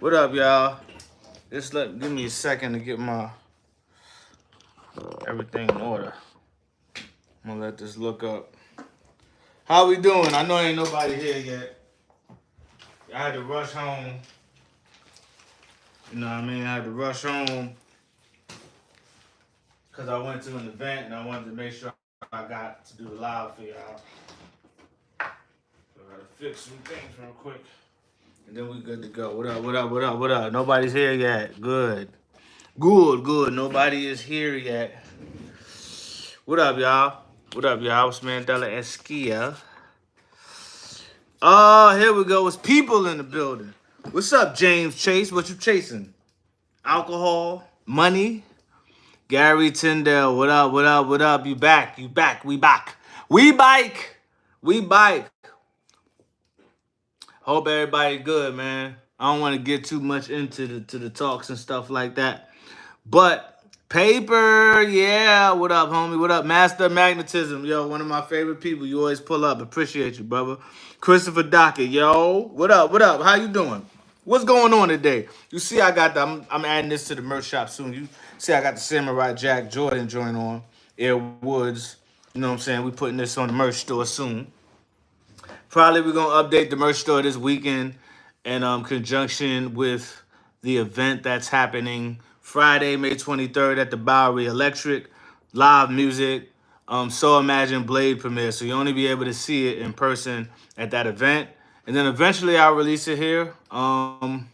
What up, y'all? Give me a second to get my everything in order. I'm gonna let this look up. How we doing? I know ain't nobody here yet. I had to rush home. You know what I mean? I had to rush home because I went to an event and I wanted to make sure I got to do the live for y'all. So I gotta fix some things real quick. And then we good to go. What up, what up, what up, what up? Nobody's here yet. Good. Good. Nobody is here yet. What up, y'all? What up, y'all? It's Mandela Esquia. Oh, here we go. It's people in the building. What's up, James Chase? What you chasing? Alcohol? Money? Gary Tyndale, what up, what up, what up? You back, we back. We bike. Hope everybody good, man. I don't want to get too much into the talks and stuff like that. But paper, yeah. What up, homie? What up? Master of Magnetism, yo, one of my favorite people. You always pull up. Appreciate you, brother. Christopher Dockett, yo. What up? What up? How you doing? What's going on today? You see, I got I'm adding this to the merch shop soon. You see, I got the Samurai Jack Jordan joint on Air Woods. You know what I'm saying? We putting this on the merch store soon. Probably we're gonna update the merch store this weekend in conjunction with the event that's happening Friday, May 23rd at the Bowery Electric. Live music, So Imagine Blade premiere. So you only be able to see it in person at that event. And then eventually I'll release it here. But I'm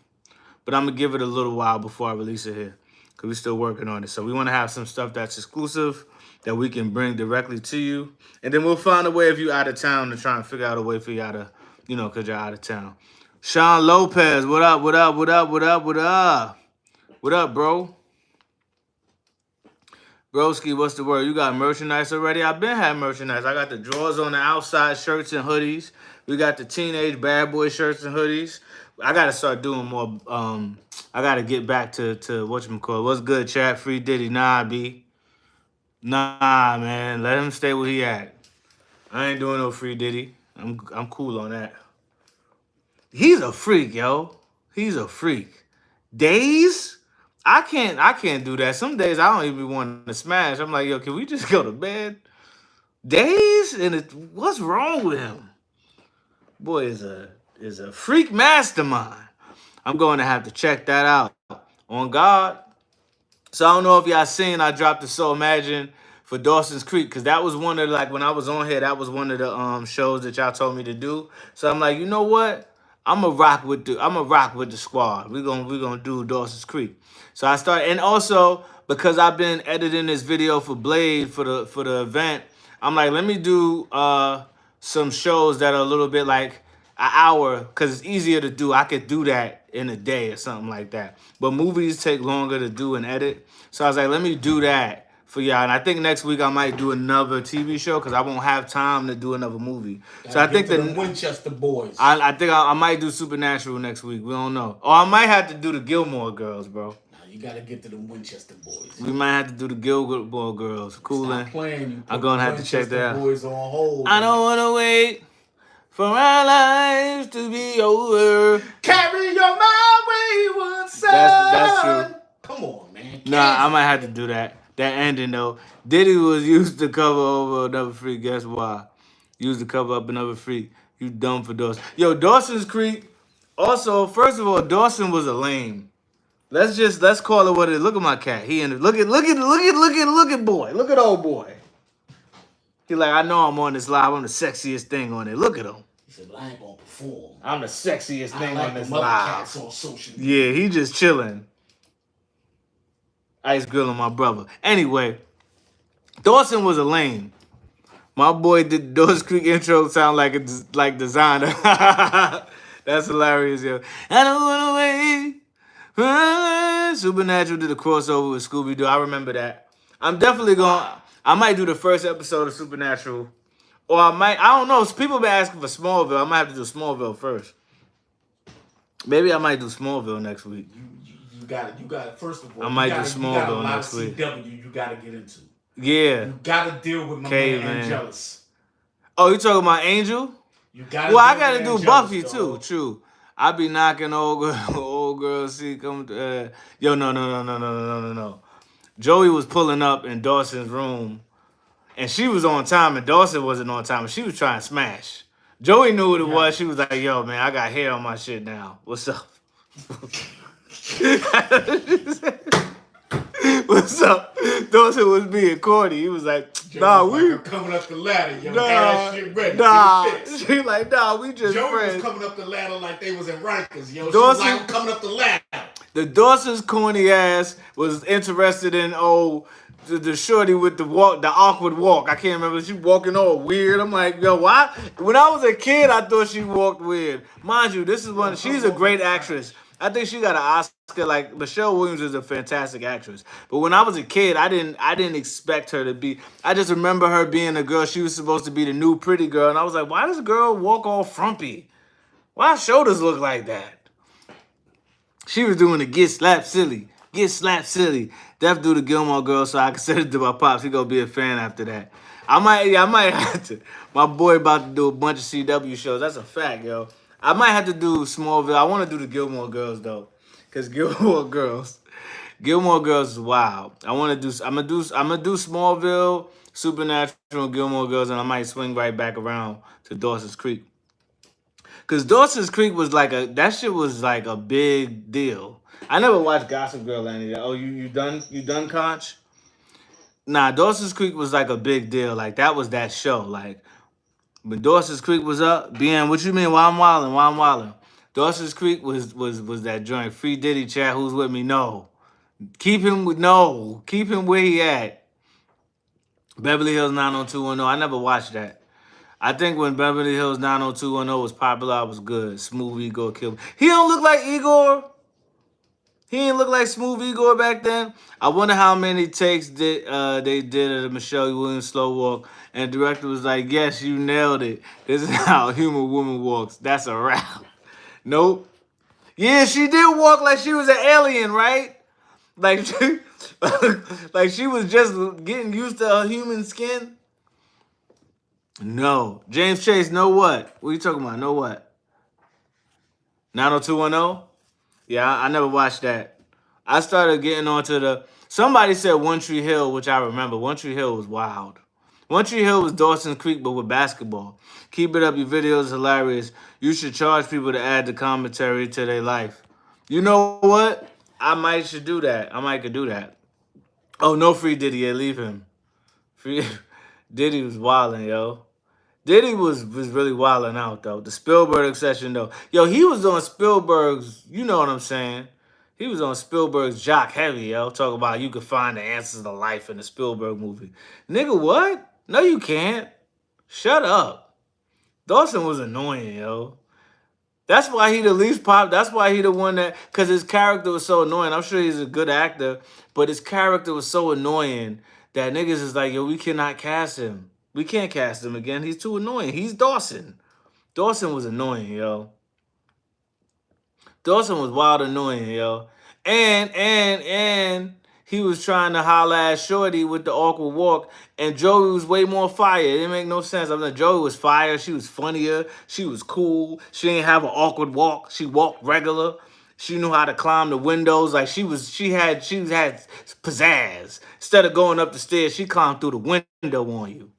gonna give it a little while before I release it here, because we're still working on it. So we want to have some stuff that's exclusive that we can bring directly to you. And then we'll find a way, if you're out of town, to try and figure out a way for y'all to, because you're out of town. Sean Lopez, what up, what up, what up, what up, what up? What up, bro? Broski, what's the word? You got merchandise already? I've been having merchandise. I got the drawers on the outside, shirts and hoodies. We got the teenage bad boy shirts and hoodies. I got to start doing more. I got to get back to whatchamacallit. What's good, chat? Free Diddy. Nah, B. Nah, man. Let him stay where he at. I ain't doing no free Diddy. I'm cool on that. He's a freak, yo. He's a freak. Days? I can't do that. Some days I don't even want to smash. I'm like, yo, can we just go to bed? Days? And what's wrong with him? Boy is a freak mastermind. I'm going to have to check that out. On God. So I don't know if y'all seen, I dropped the So Imagine for Dawson's Creek, because that was one of, like, when I was on here, that was one of the shows that y'all told me to do. So I'm like, you know what? I'm gonna rock with the squad. We're gonna do Dawson's Creek. So I started, and also because I've been editing this video for Blade for the event, I'm like, let me do some shows that are a little bit like an hour, because it's easier to do. I could do that in a day or something like that. But movies take longer to do and edit. So I was like, let me do that for y'all. And I think next week I might do another TV show, because I won't have time to do another movie. So I think the Winchester Boys. I think I might do Supernatural next week. We don't know. Or I might have to do the Gilmore Girls, bro. You gotta get to the Winchester Boys. We might have to do the Gilmore Girls. Coolin'. Stop playing. I'm gonna have to check that out. Boys on hold. I don't wanna wait for our lives to be over. Carry your my wayward son. That's true. Come on, man. Nah, I might have to do that. That ending though. Diddy was used to cover over Another Freak. Guess why? Used to cover up Another Freak. You dumb for Dawson. Yo, Dawson's Creek. Also, first of all, Dawson was a lame. Let's call it what it is. Look at my cat. He in the, look at boy. Look at old boy. He like, I know I'm on this live. I'm the sexiest thing on it. Look at him. He said, well, I ain't gonna perform. I'm the sexiest thing like on this live. live. On social media. Yeah, he just chilling. Ice grilling my brother. Anyway, Dawson was a lame. My boy did Dawson's Creek intro sound like designer. That's hilarious, yo. I don't wanna wait. Supernatural did a crossover with Scooby-Doo. I remember that. I'm definitely I might do the first episode of Supernatural. Or I don't know. People been asking for Smallville. I might have to do Smallville first. Maybe I might do Smallville next week. You got it. First of all, I might do Smallville next week. CW you got to get into. Yeah. You got to deal with my man Angelus. Oh, you talking about Angel? You got. Well, I got to do Buffy too. True. I be knocking old girl, old girl. See, come. Yo, no, no, no, no, no, no, no, no. Joey was pulling up in Dawson's room, and she was on time, and Dawson wasn't on time, and she was trying to smash. Joey knew what it Yeah. was. She was like, "Yo, man, I got hair on my shit now. What's up?" What's up? Dawson was being corny. He was like, Joe "Nah, was we, like, I'm coming up the ladder, yo. nah, Had that shit ready. nah." Get it fixed. She like, "Nah, we just Joey friends." was coming up the ladder like they was in Rikers, yo. She Dawson, was like, I'm coming up the ladder. the Dawson's corny ass was interested in the shorty with the walk, the awkward walk. I can't remember. She walking all weird. I'm like, yo, why? When I was a kid, I thought she walked weird. Mind you, this is one. She's a great actress. I think she got an Oscar. Like Michelle Williams is a fantastic actress. But when I was a kid, I didn't expect her to be. I just remember her being a girl. She was supposed to be the new pretty girl, and I was like, why does a girl walk all frumpy? Why her shoulders look like that? She was doing the get slapped silly. Get slapped silly. Def do the Gilmore Girls, so I can send it to my pops. He gonna be a fan after that. I might have to. My boy about to do a bunch of CW shows. That's a fact, yo. I might have to do Smallville. I want to do the Gilmore Girls though, cause Gilmore Girls is wild. I want to do. I'm gonna do Smallville, Supernatural, Gilmore Girls, and I might swing right back around to Dawson's Creek. Cause Dawson's Creek was that shit was like a big deal. I never watched Gossip Girl or any of that. Oh, you done Conch? Nah, Dawson's Creek was like a big deal. Like that was that show. Like when Dawson's Creek was up, BM, what you mean? Why I'm wildin'? Why I'm wildin'? Dawson's Creek was that joint. Free Diddy chat. Who's with me? No. Keep him where he at. Beverly Hills 90210. I never watched that. I think when Beverly Hills 90210 was popular, I was good. Smooth Igor killed me. He don't look like Igor. He didn't look like Smooth Igor back then. I wonder how many takes they did of the Michelle Williams slow walk. And the director was like, yes, you nailed it. This is how a human woman walks. That's a wrap. Nope. Yeah, she did walk like she was an alien, right? Like she, like she was just getting used to her human skin. No. James Chase, know what? What are you talking about? Know what? 90210? Yeah, I never watched that. I started getting onto somebody said One Tree Hill, which I remember. One Tree Hill was wild. One Tree Hill was Dawson's Creek, but with basketball. Keep it up, your video is hilarious. You should charge people to add the commentary to their life. You know what? I might should do that. I might could do that. Oh, no free Diddy, yeah, leave him. Free Diddy was wilding, yo. Diddy was really wilding out though. The Spielberg session though. Yo, he was on Spielberg's, you know what I'm saying? He was on Spielberg's Jock Heavy, yo. Talk about you could find the answers to life in the Spielberg movie. Nigga, what? No, you can't. Shut up. Dawson was annoying, yo. That's why he the least pop. That's why he the one that, because his character was so annoying. I'm sure he's a good actor, but his character was so annoying that niggas is like, yo, we cannot cast him. We can't cast him again. He's too annoying. He's Dawson. Dawson was annoying, yo. Dawson was wild annoying, yo. And he was trying to holla at Shorty with the awkward walk, and Joey was way more fire. It didn't make no sense. I mean, Joey was fire. She was funnier. She was cool. She didn't have an awkward walk. She walked regular. She knew how to climb the windows. Like she had pizzazz. Instead of going up the stairs, she climbed through the window on you.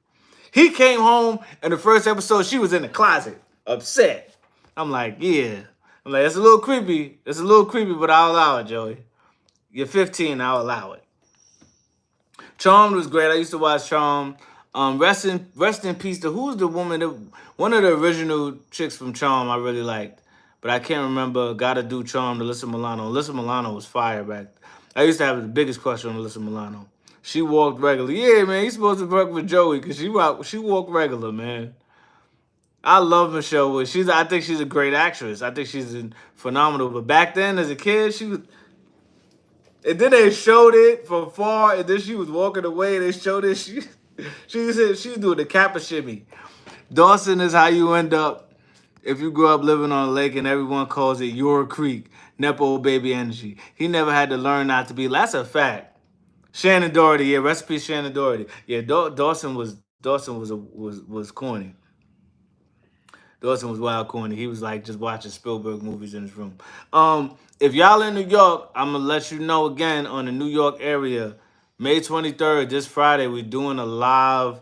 He came home, and the first episode, she was in the closet, upset. I'm like, yeah. I'm like, it's a little creepy. It's a little creepy, but I'll allow it, Joey. You're 15, I'll allow it. Charmed was great. I used to watch Charmed. Rest in peace to who's the woman that one of the original chicks from Charmed I really liked. But I can't remember. Gotta do Charmed, Alyssa Milano. Alyssa Milano was fire back. I used to have the biggest crush on Alyssa Milano. She walked regular. Yeah, man, he's supposed to work with Joey because she walked regular, man. I love Michelle Wood. I think she's a great actress. I think she's phenomenal. But back then, as a kid, she was. And then they showed it from far, and then she was walking away. They showed it. She said she was doing the Kappa shimmy. Dawson is how you end up if you grew up living on a lake and everyone calls it your creek. Nepo baby energy. He never had to learn not to be. That's a fact. Shannon Doherty, yeah, recipe Shannon Doherty. Yeah, Dawson was corny. Dawson was wild corny. He was like just watching Spielberg movies in his room. If y'all in New York, I'm gonna let you know again on the New York area. May 23rd, this Friday, we're doing a live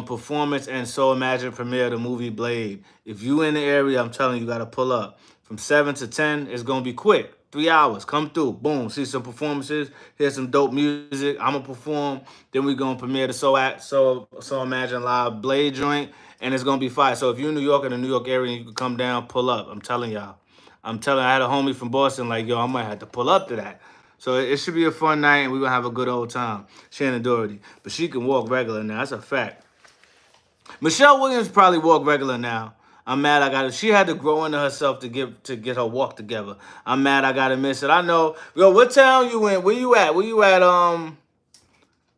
performance and So Imagine premiere of the movie Blade. If you in the area, I'm telling you, gotta pull up. From 7 to 10, it's gonna be quick. 3 hours. Come through. Boom. See some performances. Hear some dope music. I'm gonna perform. Then we gonna premiere the So Imagine Live Blade joint. And it's gonna be fire. So if you're in New York, in the New York area, you can come down, pull up. I'm telling y'all. I had a homie from Boston, like, yo, I might have to pull up to that. So it should be a fun night, and we're going to have a good old time. Shannon Doherty. But she can walk regular now. That's a fact. Michelle Williams probably walk regular now. I'm mad I got it. She had to grow into herself to get her walk together. I'm mad I got to miss it. I know. Yo, what town you in? Where you at?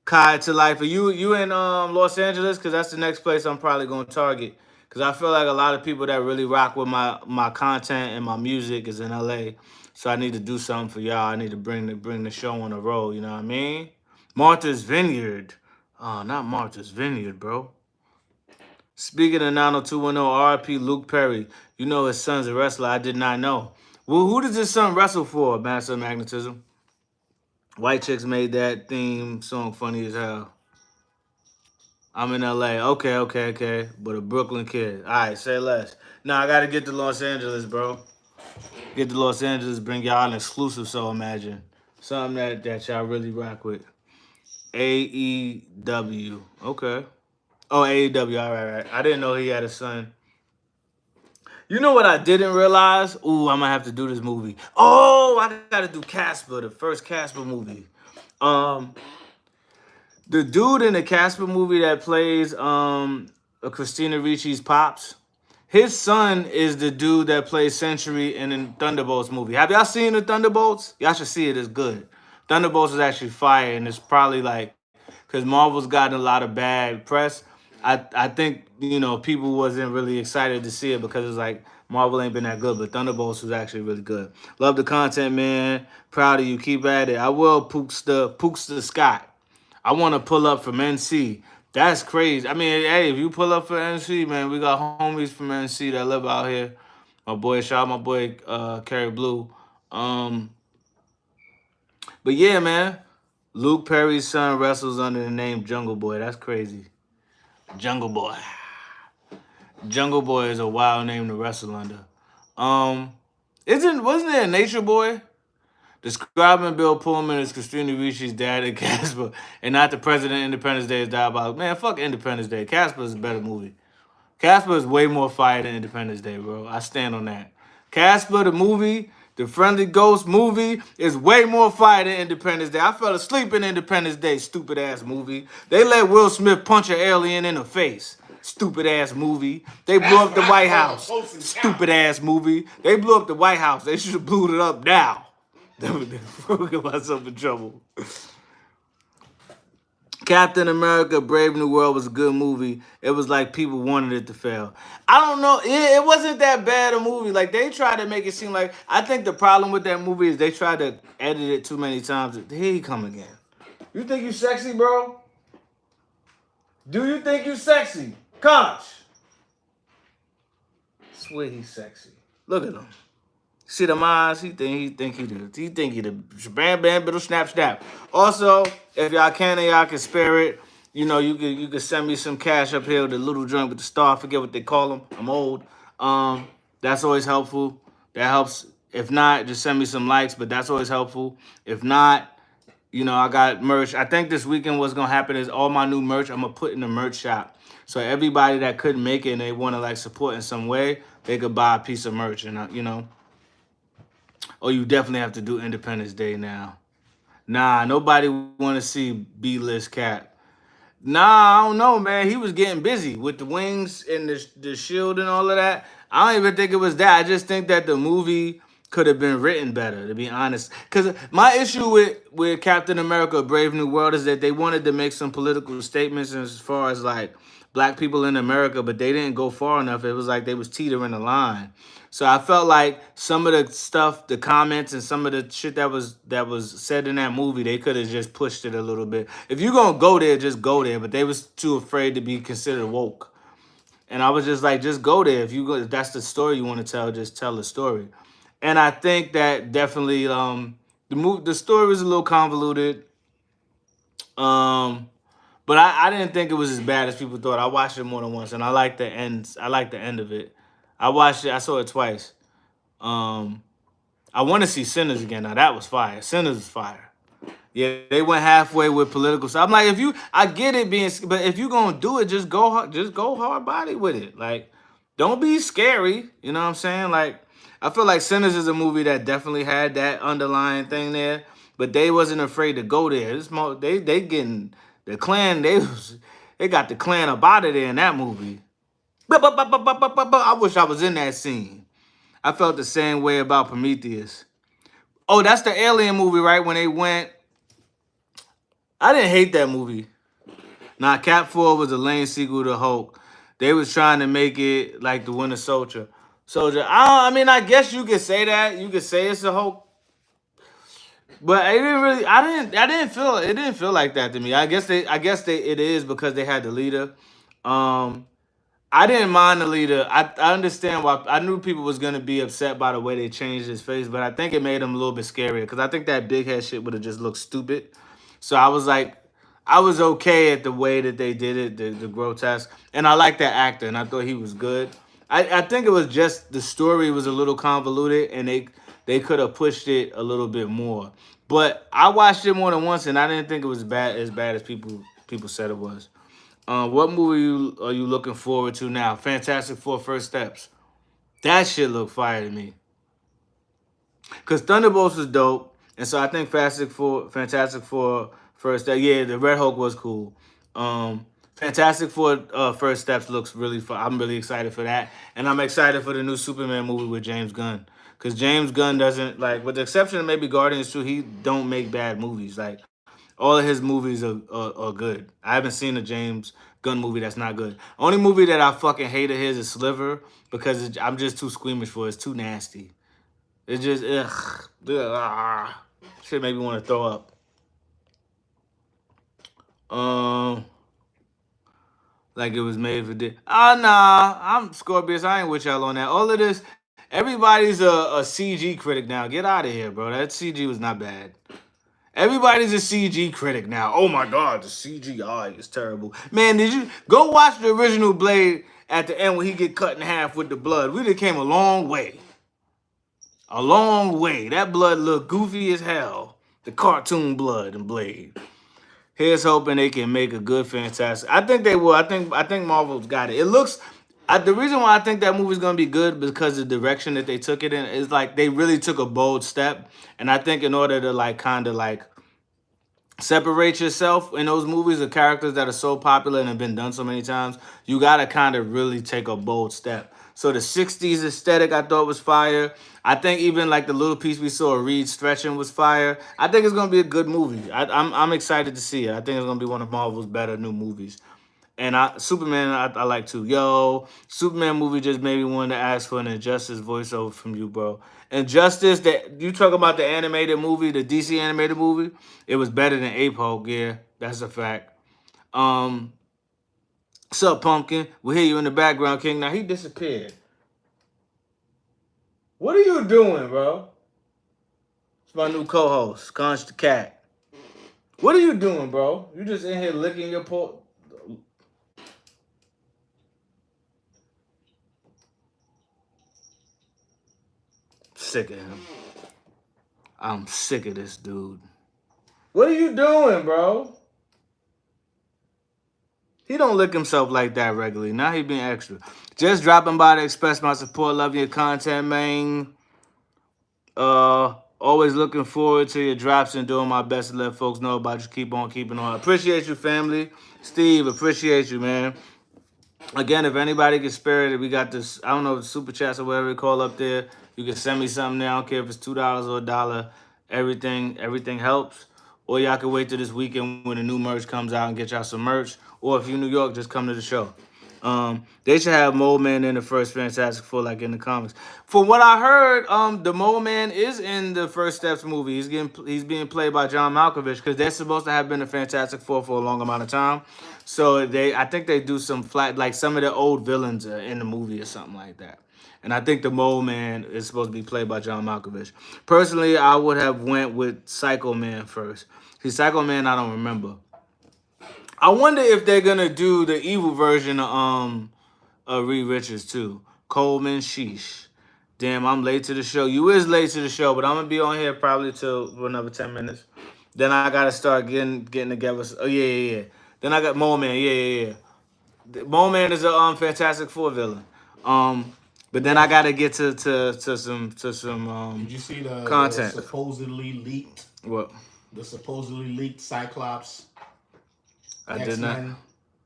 Kai to life? Are you in Los Angeles? Because that's the next place I'm probably going to target. Because I feel like a lot of people that really rock with my content and my music is in LA. So I need to do something for y'all. I need to bring the show on the road. You know what I mean? Martha's Vineyard. Oh, not Martha's Vineyard, bro. Speaking of 90210, RP Luke Perry. You know his son's a wrestler. I did not know. Well, who does his son wrestle for, Master of Magnetism? White Chicks made that theme song funny as hell. I'm in LA. Okay. But a Brooklyn kid. All right, say less. No, I got to get to Los Angeles, bro. Get to Los Angeles, bring y'all an exclusive, So Imagine. Something that y'all really rock with. AEW. Okay. Oh, AEW. All right. I didn't know he had a son. You know what I didn't realize? Ooh, I'm going to have to do this movie. Oh, I got to do Casper, the first Casper movie. The dude in the Casper movie that plays Christina Ricci's pops, his son is the dude that plays Century in the Thunderbolts movie. Have y'all seen the Thunderbolts? Y'all should see it. It's good. Thunderbolts is actually fire, and it's probably like, because Marvel's gotten a lot of bad press. I think, people wasn't really excited to see it because it's like Marvel ain't been that good, but Thunderbolts was actually really good. Love the content, man. Proud of you. Keep at it. I will Pookster Scott. I want to pull up from NC. That's crazy. I mean, hey, if you pull up for NC, man, we got homies from NC that live out here. Shout out my boy, Kerry Blue. But yeah, man, Luke Perry's son wrestles under the name Jungle Boy. That's crazy. Jungle Boy. Jungle Boy is a wild name to wrestle under. Wasn't there a Nature Boy? Describing Bill Pullman as Christina Ricci's dad in Casper and not the president of Independence Day is diabolical. Man, fuck Independence Day. Casper is a better movie. Casper is way more fire than Independence Day, bro. I stand on that. Casper, the movie, the Friendly Ghost movie, is way more fire than Independence Day. I fell asleep in Independence Day, stupid ass movie. They let Will Smith punch an alien in the face. Stupid ass movie. They blew up the White House. Stupid ass movie. They blew up the White House. They should have blew it up now. Get myself in trouble. Captain America: Brave New World was a good movie. It was like people wanted it to fail. I don't know. It wasn't that bad a movie. Like, they tried to make it seem like. I think the problem with that movie is they tried to edit it too many times. Here he come again. You think you sexy, bro? Do you think you sexy? Conch. Swear he's sexy. Look at him. See them eyes? He think he the bam bam biddle snap. Also, if y'all can and y'all can spare it, you can send me some cash up here with the little joint with the star. I forget what they call them. I'm old. That's always helpful. That helps. If not, just send me some likes, but that's always helpful. If not, I got merch. I think this weekend what's gonna happen is all my new merch I'm gonna put in the merch shop. So everybody that couldn't make it and they want to support in some way, they could buy a piece of merch and Oh, you definitely have to do Independence Day now. Nah, nobody want to see B-list Cap. Nah, I don't know, man. He was getting busy with the wings and the shield and all of that. I don't even think it was that. I just think that the movie could have been written better, to be honest. Because my issue with Captain America: Brave New World is that they wanted to make some political statements as far as black people in America, but they didn't go far enough. It was like they was teetering the line. So I felt like some of the stuff, the comments, and some of the shit that was said in that movie, they could have just pushed it a little bit. If you're gonna go there, just go there. But they was too afraid to be considered woke. And I was just like, just go there. If that's the story you want to tell, just tell the story. And I think that definitely the story was a little convoluted. Um, but I didn't think it was as bad as people thought. I watched it more than once, and I like the ends. I like the end of it. I watched it. I saw it twice. Um, I want to see Sinners again. Now that was fire. Sinners is fire. Yeah, they went halfway with political stuff. I'm like, I get it being, but if you gonna do it, just go hard body with it. Like, don't be scary. You know what I'm saying? Like, I feel like Sinners is a movie that definitely had that underlying thing there, but they wasn't afraid to go there. They getting the Klan. They got the Klan up out of there in that movie. I wish I was in that scene. I felt the same way about Prometheus. Oh, that's the Alien movie, right? When they went. I didn't hate that movie. Nah, Cap 4 was a lame sequel to Hulk. They was trying to make it like the Winter Soldier. I mean, I guess you could say that. You could say it's a Hulk. But it didn't really it didn't feel like that to me. It is because they had the leader. Um I didn't mind the leader. I understand why. I knew people was gonna be upset by the way they changed his face, but I think it made him a little bit scarier because I think that big head shit would have just looked stupid. So I was like, I was okay at the way that they did it, the grotesque, and I liked that actor, and I thought he was good. I think it was just the story was a little convoluted, and they could have pushed it a little bit more. But I watched it more than once, and I didn't think it was bad as people said it was. What movie are you looking forward to now? Fantastic Four First Steps. That shit looked fire to me. Cause Thunderbolts was dope, and so I think Fantastic Four First Step. Yeah, the Red Hulk was cool. Fantastic Four First Steps looks really fun. I'm really excited for that, and I'm excited for the new Superman movie with James Gunn. Cause James Gunn doesn't like, with the exception of maybe Guardians 2, he don't make bad movies. Like all of his movies are good. I haven't seen a James Gunn movie that's not good. Only movie that I fucking hate of his is Sliver because I'm just too squeamish for it. It's too nasty. It's just shit made me want to throw up. Um, like it was made for this. Oh nah, I'm Scorpius. I ain't with y'all on that. All of this, everybody's a CG critic now. Get out of here, bro. That CG was not bad. Everybody's a CG critic now. Oh my god, the CGI is terrible. Man, did you go watch the original Blade at the end when he get cut in half with the blood? We done came a long way. A long way. That blood looked goofy as hell. The cartoon blood and Blade. Here's hoping they can make a good Fantastic. I think they will. I think Marvel's got it. It looks. The reason why I think that movie's gonna be good because the direction that they took it in is like they really took a bold step, and I think in order to like kind of like separate yourself in those movies of characters that are so popular and have been done so many times, you gotta kind of really take a bold step. So the 60s aesthetic I thought was fire. I think even like the little piece we saw of Reed stretching was fire. I think it's gonna be a good movie. I'm excited to see it. I think it's gonna be one of Marvel's better new movies. And Superman, I like too. Yo, Superman movie just made me want to ask for an Injustice voiceover from you, bro. Injustice, that you talking about the animated movie, the DC animated movie? It was better than Ape Hulk, yeah, that's a fact. Um, Sup, Pumpkin? We hear you in the background, King. Now he disappeared. What are you doing, bro? It's my new co-host, Conch the Cat. What are you doing, bro? You just in here licking your paw. Sick of him. I'm sick of this dude. What are you doing, bro? He don't lick himself like that regularly. Now he being extra. Just dropping by to express my support. Love your content, man. Always looking forward to your drops and doing my best to let folks know about you. Keep on keeping on. Appreciate you, family. Steve, appreciate you, man. Again, if anybody can spare it, we got this, I don't know, super chats or whatever you call up there. You can send me something there. I don't care if it's $2 or $1. Everything helps. Or y'all can wait till this weekend when the new merch comes out and get y'all some merch. Or if you're in New York, just come to the show. They should have Mole Man in the first Fantastic Four, like in the comics. From what I heard, the Mole Man is in the First Steps movie. He's being played by John Malkovich because they're supposed to have been the Fantastic Four for a long amount of time. So I think they do some flat, like some of the old villains are in the movie or something like that. And I think the Mole Man is supposed to be played by John Malkovich. Personally, I would have went with Psycho Man first. See, Psycho Man, I don't remember. I wonder if they're gonna do the evil version of Reed Richards too. Coleman, sheesh. Damn, I'm late to the show. You is late to the show, but I'm gonna be on here probably till for another 10 minutes. Then I gotta start getting together. Oh yeah. Then I got Mole Man. Yeah. Mole Man is a Fantastic Four villain. But then I gotta get to some Did you see the content. supposedly leaked, What? the supposedly leaked Cyclops I did not. X-Men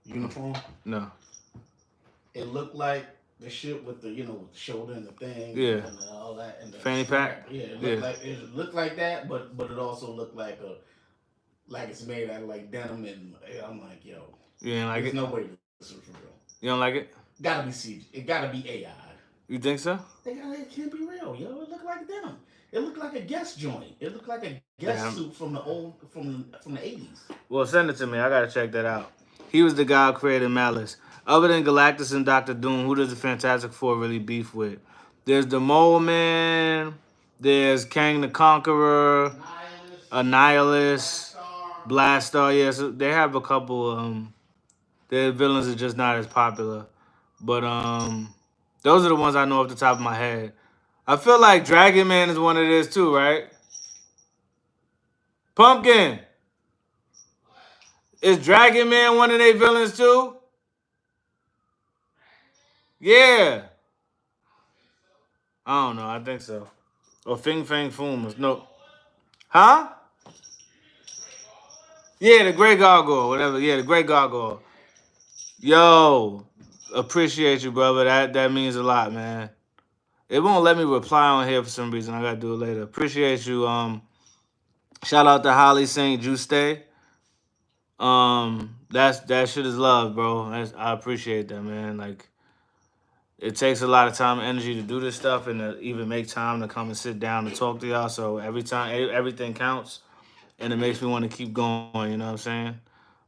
uniform? No. It looked like the shit with the with the shoulder and the thing, Yeah. and all that, and the Fanny pack? Yeah, it looked like that, but it also looked like it's made out of like denim, and I'm like, yo, You ain't like there's it? no way this is for real. You don't like it? Gotta be CG. It gotta be AI. You think so? It can't be real, yo. It looked like denim. It looked like a guest joint. It looked like a guest suit from the from the 80s. Well, send it to me. I gotta check that out. He was the guy who created Malice. Other than Galactus and Doctor Doom, who does the Fantastic Four really beef with? There's the Mole Man. There's Kang the Conqueror. Annihilus. Blastar. Yeah, so they have a couple. Their villains are just not as popular, but those are the ones I know off the top of my head. I feel like Dragon Man is one of theirs too, right? Pumpkin. Is Dragon Man one of their villains too? Yeah. I don't know. I think so. Or Fing Fang Foom. No. Huh? Yeah, the Great Gargoyle. Whatever. Yeah, the Great Gargoyle. Yo. Appreciate you, brother. That means a lot, man. It won't let me reply on here for some reason. I gotta do it later. Appreciate you. Shout out to Holly St. Juste. That shit is love, bro. I appreciate that, man. Like, it takes a lot of time and energy to do this stuff and to even make time to come and sit down and talk to y'all. So every time, everything counts, and it makes me want to keep going. You know what I'm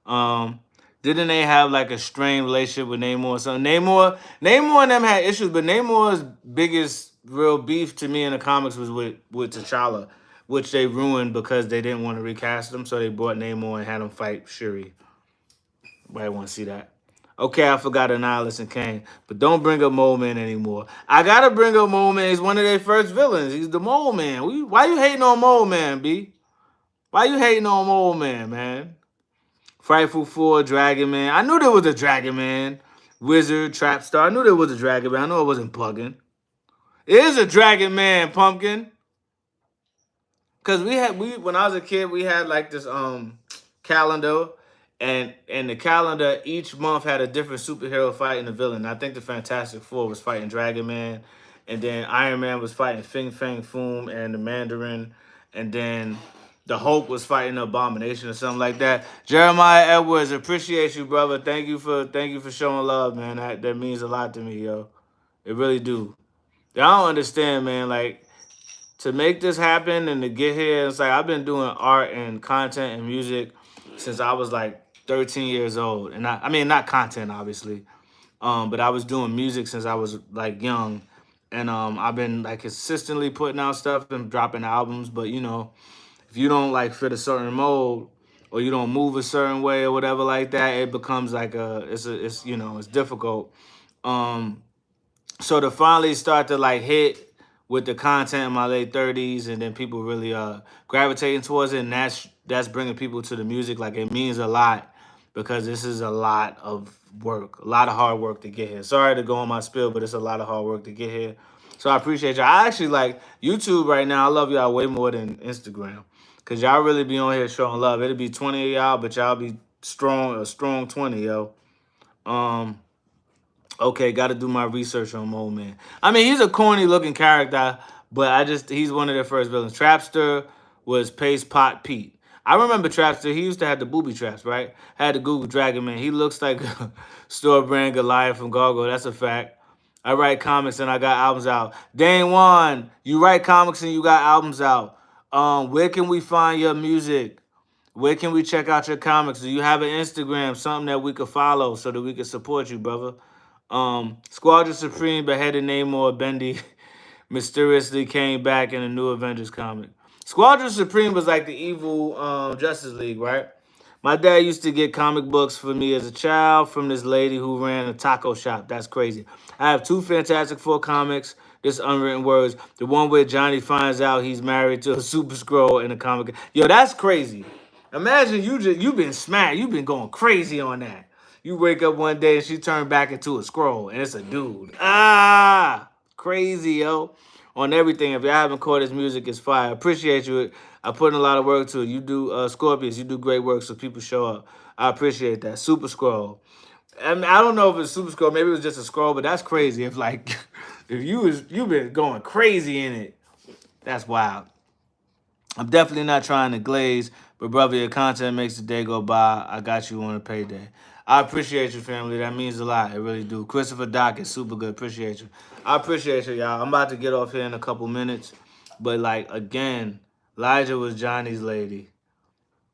saying? Didn't they have like a strained relationship with Namor or something? Namor and them had issues, but Namor's biggest real beef to me in the comics was with T'Challa, which they ruined because they didn't want to recast him, so they brought Namor and had him fight Shuri. Everybody want to see that? Okay, I forgot Annihilus and Kang, but don't bring up Mole Man anymore. I gotta bring up Mole Man. He's one of their first villains. He's the Mole Man. Why you hating on Mole Man, B? Why you hating on Mole Man, man? Frightful Four, Dragon Man. I knew there was a Dragon Man. Wizard, Trapstar. I knew there was a Dragon Man. I know I wasn't bugging. It is a Dragon Man, Pumpkin. Cause when I was a kid, we had like this calendar, and the calendar each month had a different superhero fighting a villain. I think the Fantastic Four was fighting Dragon Man, and then Iron Man was fighting Fing Fang Foom and the Mandarin, and then the Hulk was fighting the Abomination or something like that. Jeremiah Edwards, appreciate you, brother. Thank you for showing love, man. That means a lot to me, yo. It really do. I don't understand, man. Like, to make this happen and to get here, it's like I've been doing art and content and music since I was like 13 years old. And I mean, not content, obviously, but I was doing music since I was like young. And I've been like consistently putting out stuff and dropping albums. But, if you don't like fit a certain mold or you don't move a certain way or whatever like that, it becomes like it's difficult. So to finally start to like hit with the content in my late 30s, and then people really gravitating towards it, and that's bringing people to the music. Like, it means a lot because this is a lot of work, a lot of hard work to get here. Sorry to go on my spill, but it's a lot of hard work to get here. So I appreciate y'all. I actually like YouTube right now. I love y'all way more than Instagram because y'all really be on here showing love. It'll be 20 of y'all, but y'all be a strong 20, yo. Okay, got to do my research on Mole Man. I mean, he's a corny looking character, but he's one of their first villains. Trapster was Paste Pot Pete. I remember Trapster. He used to have the booby traps, right? I had the Google Dragon Man. He looks like a store brand Goliath from Gargo. That's a fact. I write comics and I got albums out. Dane One, you write comics and you got albums out. Where can we find your music? Where can we check out your comics? Do you have an Instagram, something that we could follow so that we could support you, brother? Squadron Supreme beheaded Namor Bendy mysteriously came back in a new Avengers comic. Squadron Supreme was like the evil Justice League, right? My dad used to get comic books for me as a child from this lady who ran a taco shop. That's crazy. I have two Fantastic Four comics. This unwritten words. The one where Johnny finds out he's married to a Super Scroll in a comic. Yo, that's crazy. Imagine you've been smacked. You've been going crazy on that. You wake up one day and she turned back into a scroll and it's a dude. Ah, crazy, yo. On everything. If y'all haven't caught his music, it's fire. Appreciate you. I put in a lot of work to it. You do Scorpius, you do great work so people show up. I appreciate that. Super Scroll. I mean, I don't know if it's Super Scroll, maybe it was just a scroll, but that's crazy. If like if you've been going crazy in it, that's wild. I'm definitely not trying to glaze, but brother, your content makes the day go by. I got you on a payday. I appreciate you, family. That means a lot. It really do. Christopher Dock is super good. Appreciate you. I appreciate you, y'all. I'm about to get off here in a couple minutes. But like again, Elijah was Johnny's lady.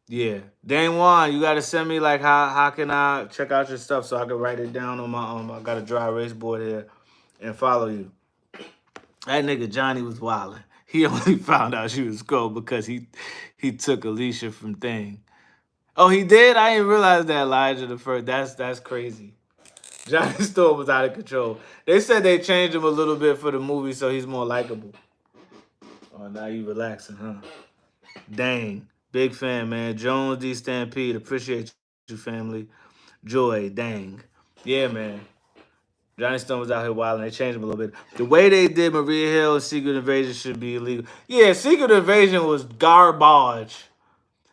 Yeah. Dane Juan, you gotta send me like how can I check out your stuff so I can write it down on my I got a dry erase board here and follow you. That nigga Johnny was wilding. He only found out she was cold because he took Alicia from Thing. Oh, he did? I didn't realize that Elijah the first. That's crazy. Johnny Storm was out of control. They said they changed him a little bit for the movie so he's more likable. Oh, now you relaxing, huh? Dang. Big fan, man. Jones D Stampede. Appreciate you, family. Joy. Dang. Yeah, man. Johnny Stone was out here wild and they changed him a little bit. The way they did Maria Hill and Secret Invasion should be illegal. Yeah, Secret Invasion was garbage.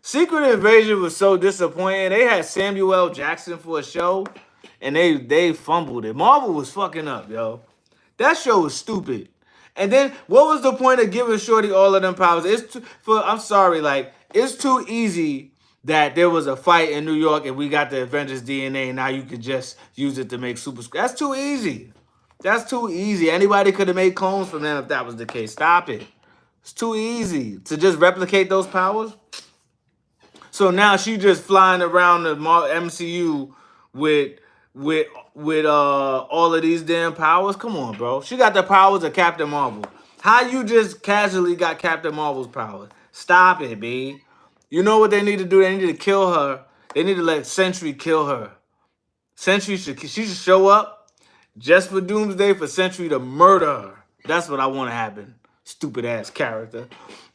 Secret Invasion was so disappointing. They had Samuel L. Jackson for a show and they fumbled it. Marvel was fucking up, yo. That show was stupid. And then what was the point of giving Shorty all of them powers? I'm sorry, like it's too easy that there was a fight in New York and we got the Avengers DNA and now you could just use it to make super. That's too easy. That's too easy. Anybody could have made clones from them if that was the case. Stop it. It's too easy to just replicate those powers. So now she just flying around the MCU with with all of these damn powers. Come on, bro. She got the powers of Captain Marvel. How you just casually got Captain Marvel's powers? Stop it, B. You know what they need to do? They need to kill her. They need to let Sentry kill her. Sentry should show up just for Doomsday for Sentry to murder her. That's what I want to happen. Stupid ass character.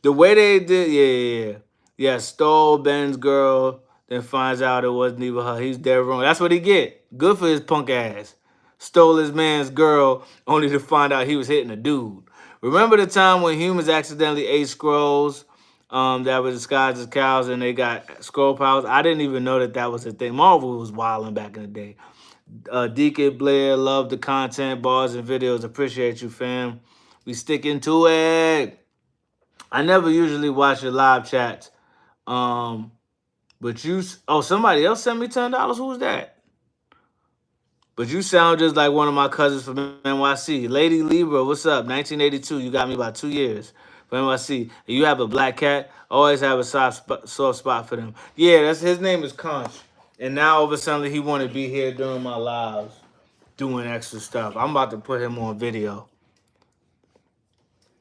The way they did, yeah, stole Ben's girl, then finds out it wasn't even her. He's dead wrong. That's what he get. Good for his punk ass. Stole his man's girl only to find out he was hitting a dude. Remember the time when humans accidentally ate scrolls that were disguised as cows and they got scroll powers? I didn't even know that was a thing. Marvel was wilding back in the day. Deacon Blair, love the content, bars, and videos. Appreciate you, fam. We sticking to it. I never usually watch your live chats. But somebody else sent me $10. Who's that? But you sound just like one of my cousins from NYC. Lady Libra, what's up? 1982, you got me about 2 years from NYC. You have a black cat, always have a soft spot for them. Yeah, his name is Conch. And now all of a sudden he want to be here during my lives doing extra stuff. I'm about to put him on video.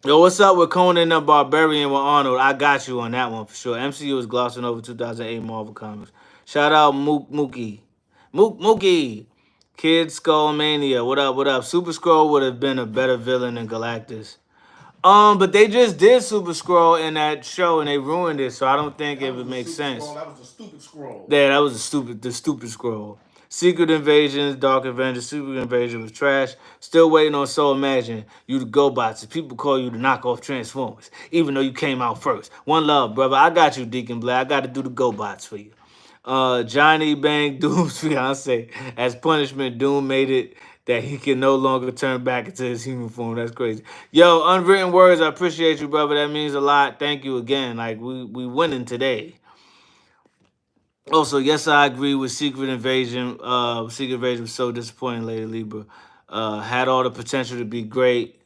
Yo, what's up with Conan the Barbarian with Arnold? I got you on that one for sure. MCU is glossing over 2008 Marvel Comics. Shout out Mookie. Mookie. Kid Skull Mania. What up, what up? Super Skrull would have been a better villain than Galactus. But they just did Super Skrull in that show and they ruined it, so I don't think it would make sense. That was a stupid scroll. Yeah, that was the stupid Skrull. Secret Invasions, Dark Avengers, Secret Invasion was trash. Still waiting on Soul Imagine. You the GoBots. People call you the knockoff Transformers, even though you came out first. One love, brother. I got you, Deacon Blair. I got to do the GoBots for you. Johnny Bang Doom's fiance. As punishment, Doom made it that he can no longer turn back into his human form. That's crazy. Yo, Unwritten Words, I appreciate you, brother. That means a lot. Thank you again. Like, we winning today. Also, yes, I agree with Secret Invasion. Secret Invasion was so disappointing, Lady Libra. Had all the potential to be great.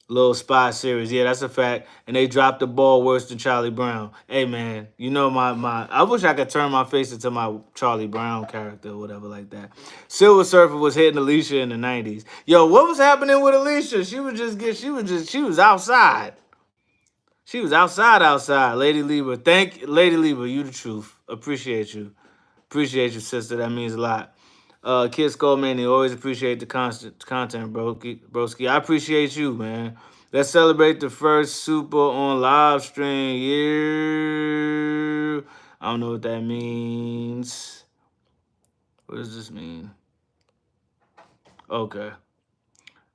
Little spy series, yeah, that's a fact. And they dropped the ball worse than Charlie Brown. Hey man, you know my I wish I could turn my face into my Charlie Brown character or whatever like that. Silver Surfer was hitting Alicia in the 90s. Yo, what was happening with Alicia? She was outside. She was outside. Lady Libra. Lady Libra, you the truth. Appreciate you. Appreciate you, sister. That means a lot. Kid Skull Man, they always appreciate the constant content, broski. I appreciate you, man. Let's celebrate the first super on live stream. Yeah. I don't know what that means. What does this mean? Okay.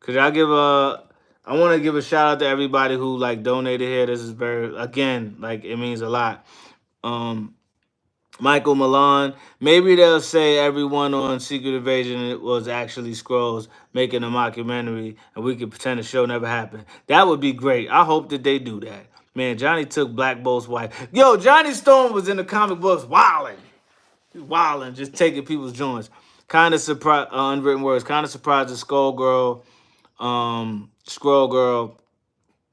Could I give a I want to give a shout out to everybody who like donated here. This is very again, like it means a lot. Um Michael Milan. Maybe they'll say everyone on Secret Invasion was actually Skrulls making a mockumentary and we could pretend the show never happened. That would be great. I hope that they do that. Man, Johnny took Black Bolt's wife. Yo, Johnny Storm was in the comic books wilding. Wilding, just taking people's joints. Kind of surprised, unwritten words, kind of surprised the Skrull Girl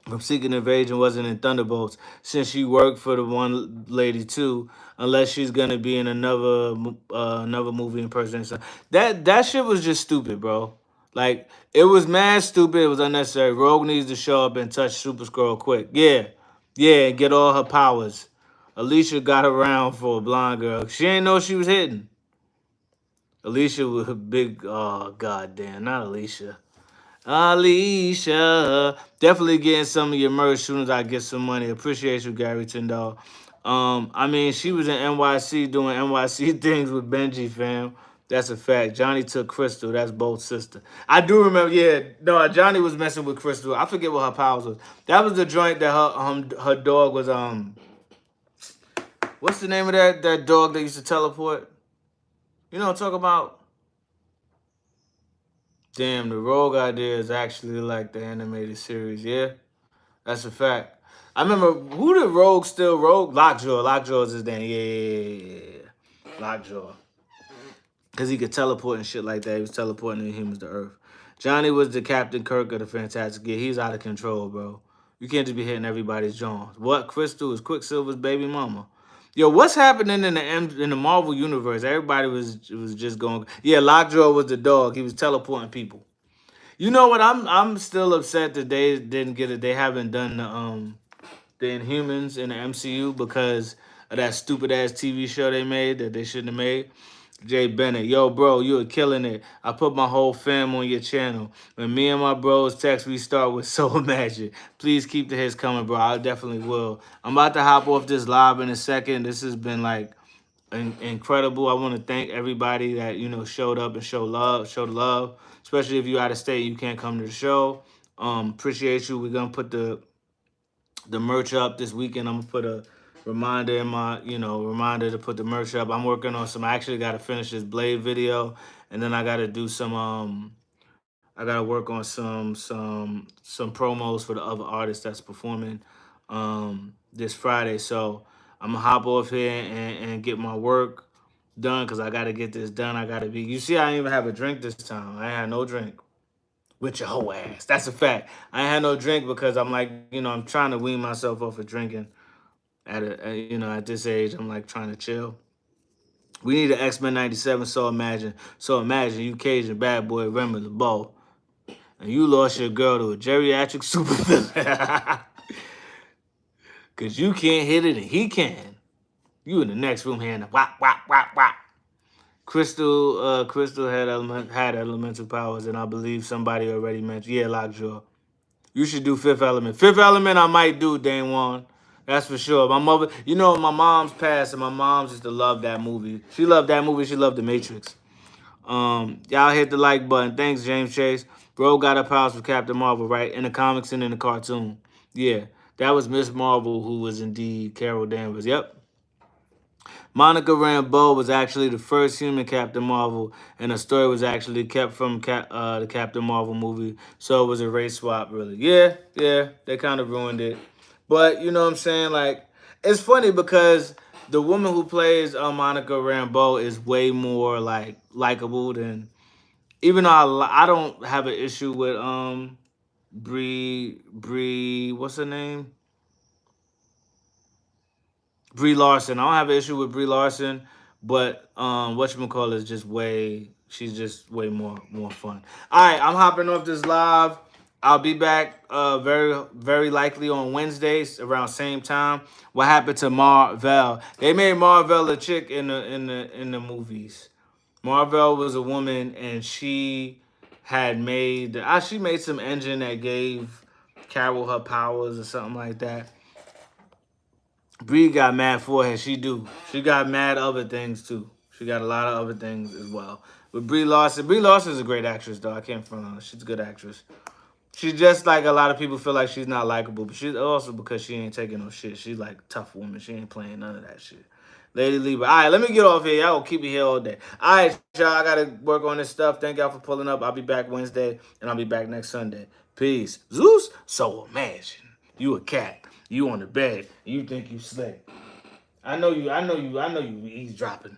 from Secret Invasion wasn't in Thunderbolts since she worked for the one lady too. Unless she's gonna be in another movie in person. So that shit was just stupid, bro. Like it was mad stupid. It was unnecessary. Rogue needs to show up and touch Super Scroll quick. Yeah, yeah, and get all her powers. Alicia got around for a blonde girl. She ain't know she was hitting. Alicia was a big. Oh goddamn, not Alicia. Alicia, definitely getting some of your merch as soon as I get some money. Appreciate you, Gary Tyndall. I mean, she was in NYC doing NYC things with Benji, fam. That's a fact. Johnny took Crystal. That's Bolt's sister. I do remember. Yeah, no, Johnny was messing with Crystal. I forget what her powers was. That was the joint that her dog was. What's the name of that dog that used to teleport? You know what I'm talking about? Damn, the Rogue idea is actually like the animated series. Yeah. That's a fact. I remember who did Rogue still Rogue? Lockjaw. Lockjaw is his name. Yeah. Lockjaw. Because he could teleport and shit like that. He was teleporting the humans to Earth. Johnny was the Captain Kirk of the Fantastic Gear. He's out of control, bro. You can't just be hitting everybody's Jones. What? Crystal is Quicksilver's baby mama. Yo, what's happening in the Marvel universe? Everybody was just going. Yeah, Lockjaw was the dog. He was teleporting people. You know what? I'm still upset that they didn't get it. They haven't done the Inhumans in the MCU because of that stupid ass TV show they made that they shouldn't have made. Jay Bennett, yo, bro, you are killing it. I put my whole fam on your channel. When me and my bros text, we start with Soul Magic. Please keep the hits coming, bro. I definitely will. I'm about to hop off this live in a second. This has been like incredible. I want to thank everybody that showed up and showed love. Especially if you out of state, you can't come to the show. Appreciate you. We're gonna put the merch up this weekend. I'm gonna put a reminder in my reminder to put the merch up. I'm working on some. I actually got to finish this Blade video, and then I got to do some. I got to work on some promos for the other artists that's performing this Friday. So I'm gonna hop off here and get my work done because I got to get this done. I got to be. You see, I didn't even have a drink this time. I had no drink with your whole ass. That's a fact. I ain't had no drink because I'm like, I'm trying to wean myself off of drinking at this age. I'm like trying to chill. We need an X-Men 97, so imagine you Cajun bad boy Remy LeBeau, and you lost your girl to a geriatric supervillain. Cause you can't hit it and he can. You in the next room hearing the whop, whop, whop, whop. Crystal had elemental powers, and I believe somebody already mentioned. Yeah, Lockjaw. You should do Fifth Element. Fifth Element, I might do, Dane Juan. That's for sure. My mother, my mom's passed, and my mom used to love that movie. She loved that movie. She loved The Matrix. Y'all hit the like button. Thanks, James Chase. Bro got her powers for Captain Marvel, right? In the comics and in the cartoon. Yeah, that was Miss Marvel, who was indeed Carol Danvers. Yep. Monica Rambeau was actually the first human Captain Marvel, and the story was actually kept from the Captain Marvel movie, so it was a race swap, really. Yeah, they kind of ruined it. But, you know what I'm saying? Like, it's funny because the woman who plays Monica Rambeau is way more like likable than. Even though I don't have an issue with Brie what's her name, Brie Larson. I don't have an issue with Brie Larson, but whatchamacallit is just way. She's just way more fun. All right, I'm hopping off this live. I'll be back very likely on Wednesdays around same time. What happened to Marvel? They made Marvel a chick in the movies. Marvel was a woman and she made some engine that gave Carol her powers or something like that. Bree got mad forehead. She do. She got mad other things too. She got a lot of other things as well. But Brie Larson is a great actress though. I can't front on her. She's a good actress. She's just like a lot of people feel like she's not likable, but she's also because she ain't taking no shit. She's like a tough woman. She ain't playing none of that shit. Lady Lieber. All right, let me get off here. Y'all will keep me here all day. All right, y'all. I gotta work on this stuff. Thank y'all for pulling up. I'll be back Wednesday, and I'll be back next Sunday. Peace. Zeus. So imagine you a cat. You on the bed. You think you slick. I know you eavesdropping.